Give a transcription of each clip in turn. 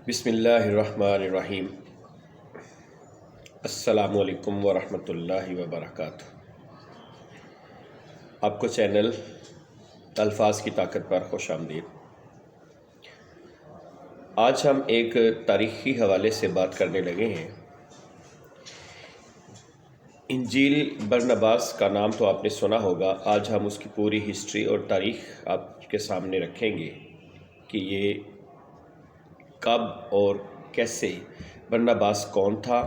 بسم اللہ الرحمن الرحیم۔ السلام علیکم ورحمۃ اللہ وبرکاتہ۔ آپ کو چینل الفاظ کی طاقت پر خوش آمدید۔ آج ہم ایک تاریخی حوالے سے بات کرنے لگے ہیں۔ انجیل برنباس کا نام تو آپ نے سنا ہوگا۔ آج ہم اس کی پوری ہسٹری اور تاریخ آپ کے سامنے رکھیں گے کہ یہ کب اور کیسے، برنباس کون تھا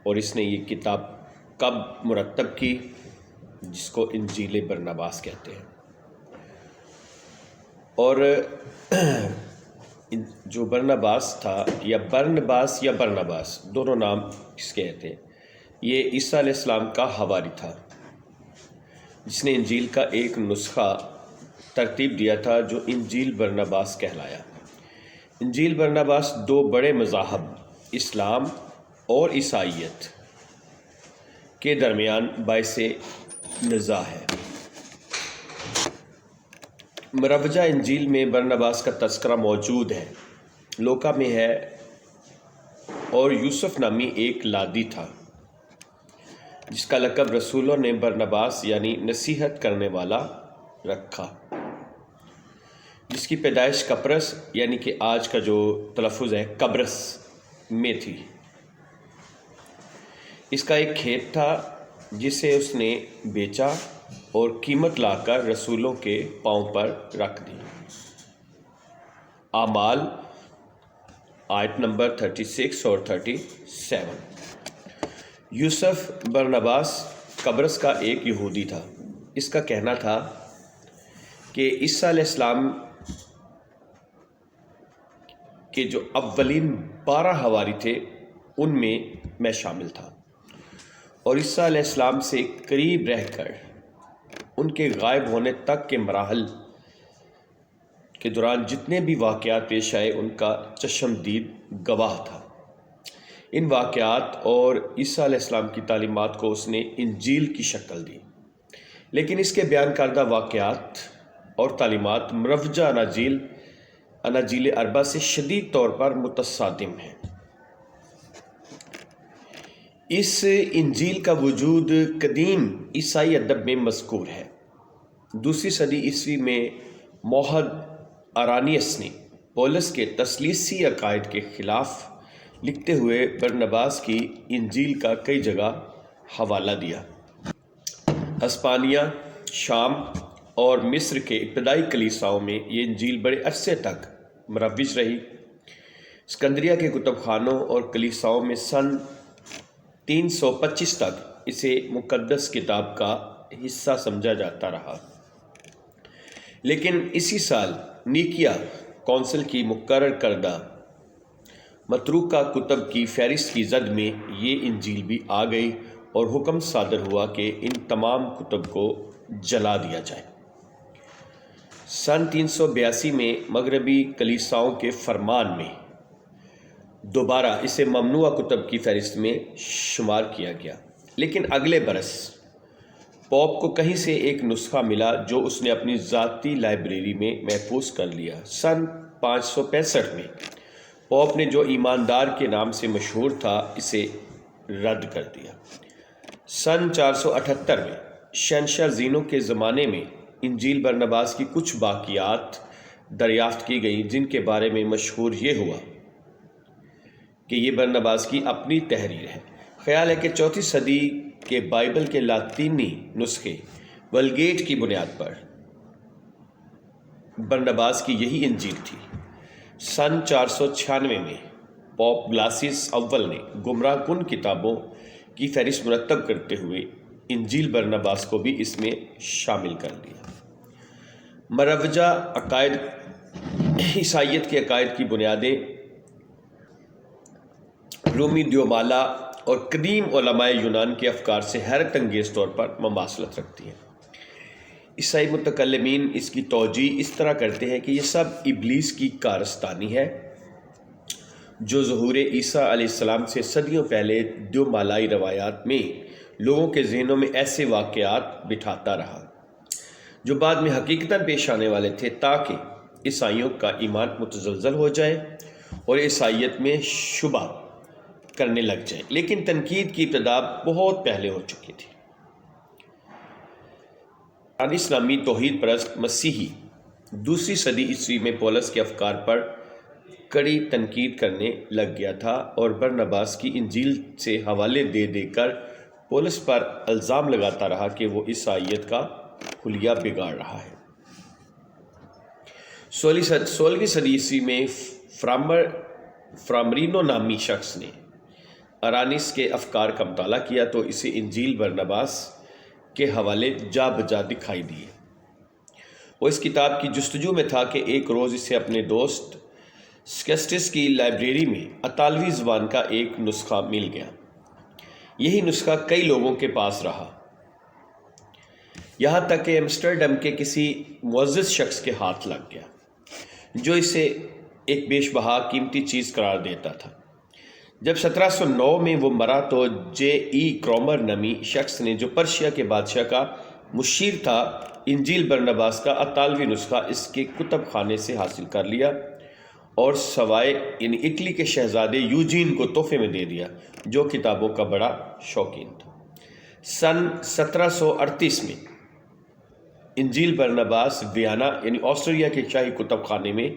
اور اس نے یہ کتاب کب مرتب کی، جس کو انجیل برنباس کہتے ہیں۔ اور جو برنباس تھا، یا برنباس دونوں نام اس کے تھے، یہ عیسیٰ علیہ السلام کا حواری تھا، جس نے انجیل کا ایک نسخہ ترتیب دیا تھا جو انجیل برنباس کہلایا۔ انجیل برنباس دو بڑے مذاہب، اسلام اور عیسائیت کے درمیان باعث نزاع ہے۔ مروجہ انجیل میں برنباس کا تذکرہ موجود ہے، لوکا میں ہے، اور یوسف نامی ایک لادی تھا جس کا لقب رسولوں نے برنباس یعنی نصیحت کرنے والا رکھا، جس کی پیدائش قبرص یعنی کہ آج کا جو تلفظ ہے قبرص میں تھی۔ اس کا ایک کھیت تھا جسے اس نے بیچا اور قیمت لا کر رسولوں کے پاؤں پر رکھ دی۔ اعمال آیت نمبر 36 اور 37۔ یوسف برنباس قبرص کا ایک یہودی تھا۔ اس کا کہنا تھا کہ عیسیٰ علیہ السلام کے جو اولین 12 حواری تھے ان میں میں شامل تھا، اور عیسیٰ علیہ السلام سے قریب رہ کر ان کے غائب ہونے تک کے مراحل کے دوران جتنے بھی واقعات پیش آئے ان کا چشمدید گواہ تھا۔ ان واقعات اور عیسیٰ علیہ السلام کی تعلیمات کو اس نے انجیل کی شکل دی، لیکن اس کے بیان کردہ واقعات اور تعلیمات مروجہ اناجیل اربع سے شدید طور پر متصادم ہیں۔ اس انجیل کا وجود قدیم عیسائی ادب میں مذکور ہے۔ 2 صدی عیسوی میں موحد ارانیس نے پولس کے تثلیثی عقائد کے خلاف لکھتے ہوئے برنباس کی انجیل کا کئی جگہ حوالہ دیا۔ ہسپانیہ، شام اور مصر کے ابتدائی کلیساؤں میں یہ انجیل بڑے عرصے تک مروج رہی۔ اسکندریہ کے کتب خانوں اور کلیساؤں میں سن 325 تک اسے مقدس کتاب کا حصہ سمجھا جاتا رہا، لیکن اسی سال نیقیہ کونسل کی مقرر کردہ متروکہ کتب کی فہرست کی زد میں یہ انجیل بھی آ گئی اور حکم صادر ہوا کہ ان تمام کتب کو جلا دیا جائے۔ سن 382 میں مغربی کلیساؤں کے فرمان میں دوبارہ اسے ممنوعہ کتب کی فہرست میں شمار کیا گیا، لیکن اگلے برس پوپ کو کہیں سے ایک نسخہ ملا جو اس نے اپنی ذاتی لائبریری میں محفوظ کر لیا۔ سن 565 میں پوپ نے جو ایماندار کے نام سے مشہور تھا اسے رد کر دیا۔ سن 478 میں شہنشاہ زینو کے زمانے میں انجیل برنباس کی کچھ باقیات دریافت کی گئیں، جن کے بارے میں مشہور یہ ہوا کہ یہ برنباس کی اپنی تحریر ہے۔ خیال ہے کہ 4 صدی کے بائبل کے لاطینی نسخے ولگیٹ کی بنیاد پر برنباس کی یہی انجیل تھی۔ سن 496 میں پوپ گلاسیس اول نے گمراہ کن کتابوں کی فہرست مرتب کرتے ہوئے انجیل برنباس کو بھی اس میں شامل کر دیا۔ مروجہ عقائد عیسائیت کے عقائد کی بنیادیں رومی دیومالا اور قدیم علماء یونان کے افکار سے حیرت انگیز طور پر مماثلت رکھتی ہیں۔ عیسائی متکلمین اس کی توجیہ اس طرح کرتے ہیں کہ یہ سب ابلیس کی کارستانی ہے جو ظہور عیسیٰ علیہ السلام سے صدیوں پہلے دیومالائی روایات میں لوگوں کے ذہنوں میں ایسے واقعات بٹھاتا رہا جو بعد میں حقیقتاً پیش آنے والے تھے، تاکہ عیسائیوں کا ایمان متزلزل ہو جائے اور عیسائیت میں شبہ کرنے لگ جائے، لیکن تنقید کی ابتدا بہت پہلے ہو چکی تھی۔ اسلامی توحید پرست مسیحی دوسری صدی عیسوی میں پولس کے افکار پر کڑی تنقید کرنے لگ گیا تھا اور برنباس کی انجیل سے حوالے دے دے کر پولس پر الزام لگاتا رہا کہ وہ عیسائیت کا حلیہ بگاڑ رہا ہے۔ 16ویں صدی عیسوی میں فرامرینو نامی شخص نے ارانیس کے افکار کا مطالعہ کیا تو اسے انجیل برنباس کے حوالے جا بجا دکھائی دیے۔ وہ اس کتاب کی جستجو میں تھا کہ ایک روز اسے اپنے دوست سکسٹس کی لائبریری میں اطالوی زبان کا ایک نسخہ مل گیا۔ یہی نسخہ کئی لوگوں کے پاس رہا، یہاں تک کہ ایمسٹرڈم کے کسی معزز شخص کے ہاتھ لگ گیا جو اسے ایک بیش بہا قیمتی چیز قرار دیتا تھا۔ جب 1709 میں وہ مرا تو جے ای کرومر نامی شخص نے، جو پرشیا کے بادشاہ کا مشیر تھا، انجیل برنباس کا اطالوی نسخہ اس کے کتب خانے سے حاصل کر لیا اور سوائے یعنی اٹلی کے شہزادے یوجین کو تحفے میں دے دیا، جو کتابوں کا بڑا شوقین تھا۔ سن 1738 میں انجیل برنباس ویانا یعنی آسٹریا کے شاہی کتب خانے میں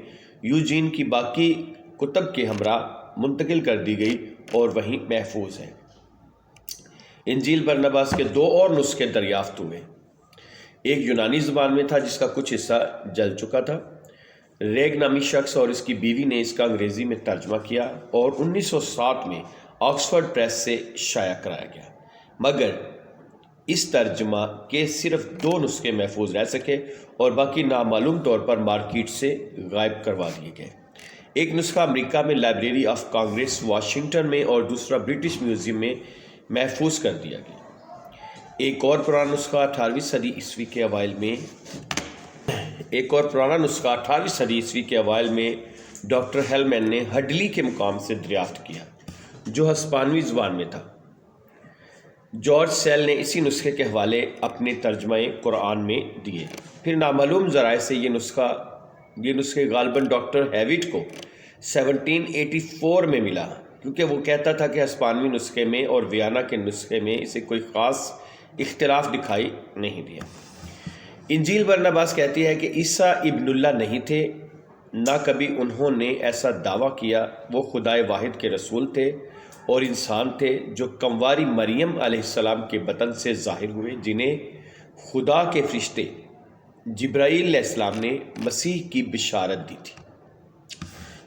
یوجین کی باقی کتب کے ہمراہ منتقل کر دی گئی اور وہیں محفوظ ہے۔ انجیل برنباس کے 2 اور نسخے دریافت ہوئے۔ ایک یونانی زبان میں تھا جس کا کچھ حصہ جل چکا تھا۔ ریگ نامی شخص اور اس کی بیوی نے اس کا انگریزی میں ترجمہ کیا اور 1907 میں آکسفورڈ پریس سے شائع کرایا گیا، مگر اس ترجمہ کے صرف 2 نسخے محفوظ رہ سکے اور باقی نامعلوم طور پر مارکیٹ سے غائب کروا دیے گئے۔ ایک نسخہ امریکہ میں لائبریری آف کانگریس واشنگٹن میں اور دوسرا برٹش میوزیم میں محفوظ کر دیا گیا۔ ایک اور پرانا نسخہ 18ویں صدی عیسوی کے اوائل میں ڈاکٹر ہیلمین نے ہڈلی کے مقام سے دریافت کیا، جو ہسپانوی زبان میں تھا۔ جارج سیل نے اسی نسخے کے حوالے اپنے ترجمہ قرآن میں دیے۔ پھر نامعلوم ذرائع سے یہ نسخے غالباً ڈاکٹر ہیوٹ کو 1784 میں ملا، کیونکہ وہ کہتا تھا کہ ہسپانوی نسخے میں اور ویانا کے نسخے میں اسے کوئی خاص اختلاف دکھائی نہیں دیا۔ انجیل برنباس کہتی ہے کہ عیسیٰ ابن اللہ نہیں تھے، نہ کبھی انہوں نے ایسا دعویٰ کیا۔ وہ خدائے واحد کے رسول تھے اور انسان تھے جو کنواری مریم علیہ السلام کے بطن سے ظاہر ہوئے، جنہیں خدا کے فرشتے جبرائیل علیہ السلام نے مسیح کی بشارت دی تھی۔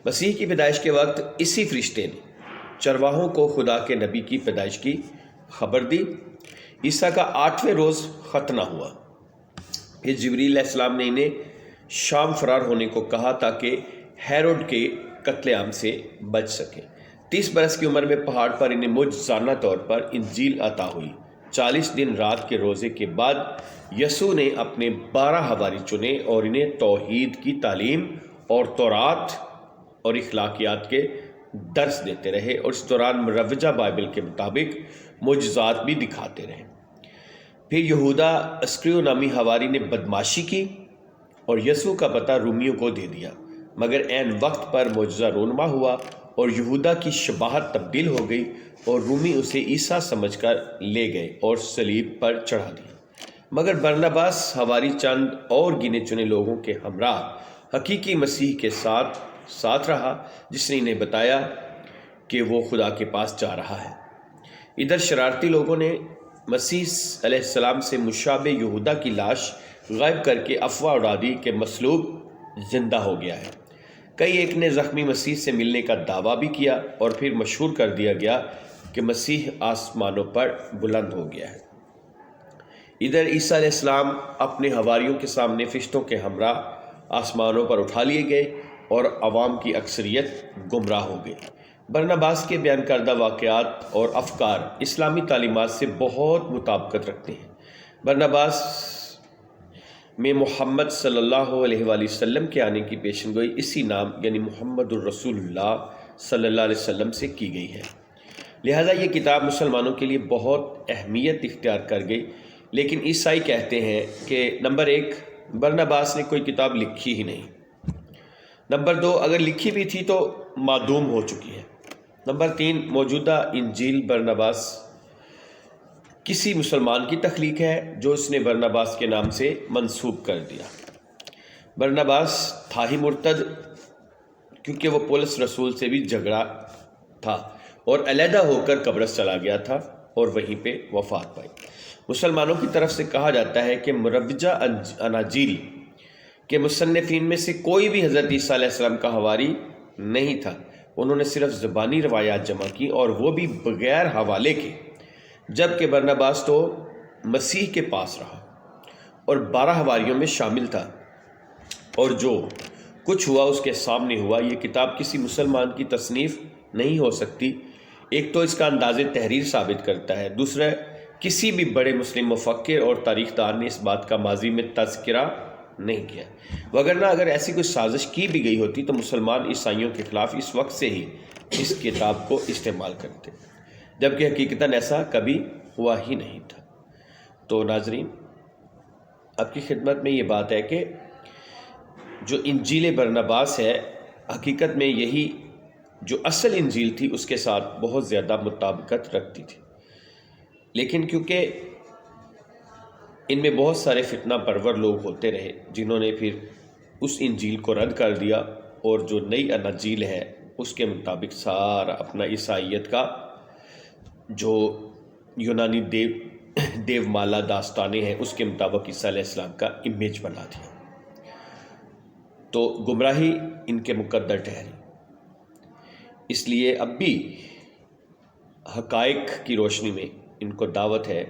مسیح کی پیدائش کے وقت اسی فرشتے نے چرواہوں کو خدا کے نبی کی پیدائش کی خبر دی۔ عیسیٰ کا 8ویں روز ختنہ ہوا۔ پھر جبرائیل علیہ السلام نے انہیں شام فرار ہونے کو کہا تاکہ ہیروڈ کے قتل عام سے بچ سکے۔ 30 برس کی عمر میں پہاڑ پر انہیں معجزانہ طور پر انجیل عطا ہوئی۔ 40 دن رات کے روزے کے بعد یسوع نے اپنے 12 حواری چنے اور انہیں توحید کی تعلیم اور تورات اور اخلاقیات کے درس دیتے رہے، اور اس دوران مروجہ بائبل کے مطابق معجزات بھی دکھاتے رہے۔ پھر یہودا اسکریو نامی حواری نے بدماشی کی اور یسوع کا پتہ رومیوں کو دے دیا، مگر عین وقت پر معجزہ رونما ہوا اور یہودا کی شباہت تبدیل ہو گئی اور رومی اسے عیسیٰ سمجھ کر لے گئے اور صلیب پر چڑھا دیا۔ مگر برنباس حواری چند اور گنے چنے لوگوں کے ہمراہ حقیقی مسیح کے ساتھ رہا، جس نے انہیں بتایا کہ وہ خدا کے پاس جا رہا ہے۔ ادھر شرارتی لوگوں نے مسیح علیہ السلام سے مشابہ یہودا کی لاش غائب کر کے افواہ اڑا دی کہ مصلوب زندہ ہو گیا ہے۔ کئی ایک نے زخمی مسیح سے ملنے کا دعویٰ بھی کیا اور پھر مشہور کر دیا گیا کہ مسیح آسمانوں پر بلند ہو گیا ہے۔ ادھر عیسیٰ علیہ السلام اپنے حواریوں کے سامنے فرشتوں کے ہمراہ آسمانوں پر اٹھا لیے گئے اور عوام کی اکثریت گمراہ ہو گئی۔ برنباس کے بیان کردہ واقعات اور افکار اسلامی تعلیمات سے بہت مطابقت رکھتے ہیں۔ برنباس میں محمد صلی اللہ علیہ وآلہ وسلم کے آنے کی پیشن گوئی اسی نام یعنی محمد الرسول اللہ صلی اللہ علیہ وسلم سے کی گئی ہے، لہٰذا یہ کتاب مسلمانوں کے لیے بہت اہمیت اختیار کر گئی۔ لیکن عیسائی کہتے ہیں کہ نمبر 1 برنباس نے کوئی کتاب لکھی ہی نہیں، نمبر 2، اگر لکھی بھی تھی تو معدوم ہو چکی ہے۔ نمبر 3، موجودہ انجیل برناباس کسی مسلمان کی تخلیق ہے جو اس نے برناباس کے نام سے منسوب کر دیا۔ برناباس تھا ہی مرتد، کیونکہ وہ پولس رسول سے بھی جھگڑا تھا اور علیحدہ ہو کر قبرص چلا گیا تھا اور وہیں پہ وفات پائی۔ مسلمانوں کی طرف سے کہا جاتا ہے کہ مروجہ اناجیل کے مصنفین میں سے کوئی بھی حضرت عیسیٰ علیہ السلام کا حواری نہیں تھا۔ انہوں نے صرف زبانی روایات جمع کی اور وہ بھی بغیر حوالے کے، جبکہ برناباس تو مسیح کے پاس رہا اور 12 حواریوں میں شامل تھا، اور جو کچھ ہوا اس کے سامنے ہوا۔ یہ کتاب کسی مسلمان کی تصنیف نہیں ہو سکتی۔ ایک تو اس کا انداز تحریر ثابت کرتا ہے، دوسرا کسی بھی بڑے مسلم مفکر اور تاریخ دان نے اس بات کا ماضی میں تذکرہ نہیں کیا، وگرنہ اگر ایسی کوئی سازش کی بھی گئی ہوتی تو مسلمان عیسائیوں کے خلاف اس وقت سے ہی اس کتاب کو استعمال کرتے، جبکہ حقیقتاً ایسا کبھی ہوا ہی نہیں تھا۔ تو ناظرین، آپ کی خدمت میں یہ بات ہے کہ جو انجیل برناباس ہے، حقیقت میں یہی جو اصل انجیل تھی اس کے ساتھ بہت زیادہ مطابقت رکھتی تھی، لیکن کیونکہ ان میں بہت سارے فتنہ پرور لوگ ہوتے رہے جنہوں نے پھر اس انجیل کو رد کر دیا، اور جو نئی اناجیل ہے اس کے مطابق سارا اپنا عیسائیت کا جو یونانی دیو مالا داستانیں ہیں اس کے مطابق عیسیٰ علیہ السلام کا امیج بنا دیا، تو گمراہی ان کے مقدر ٹھہری۔ اس لیے اب بھی حقائق کی روشنی میں ان کو دعوت ہے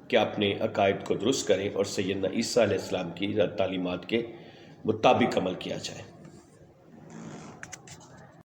کہ اپنے عقائد کو درست کریں اور سیدنا عیسیٰ علیہ السلام کی تعلیمات کے مطابق عمل کیا جائے۔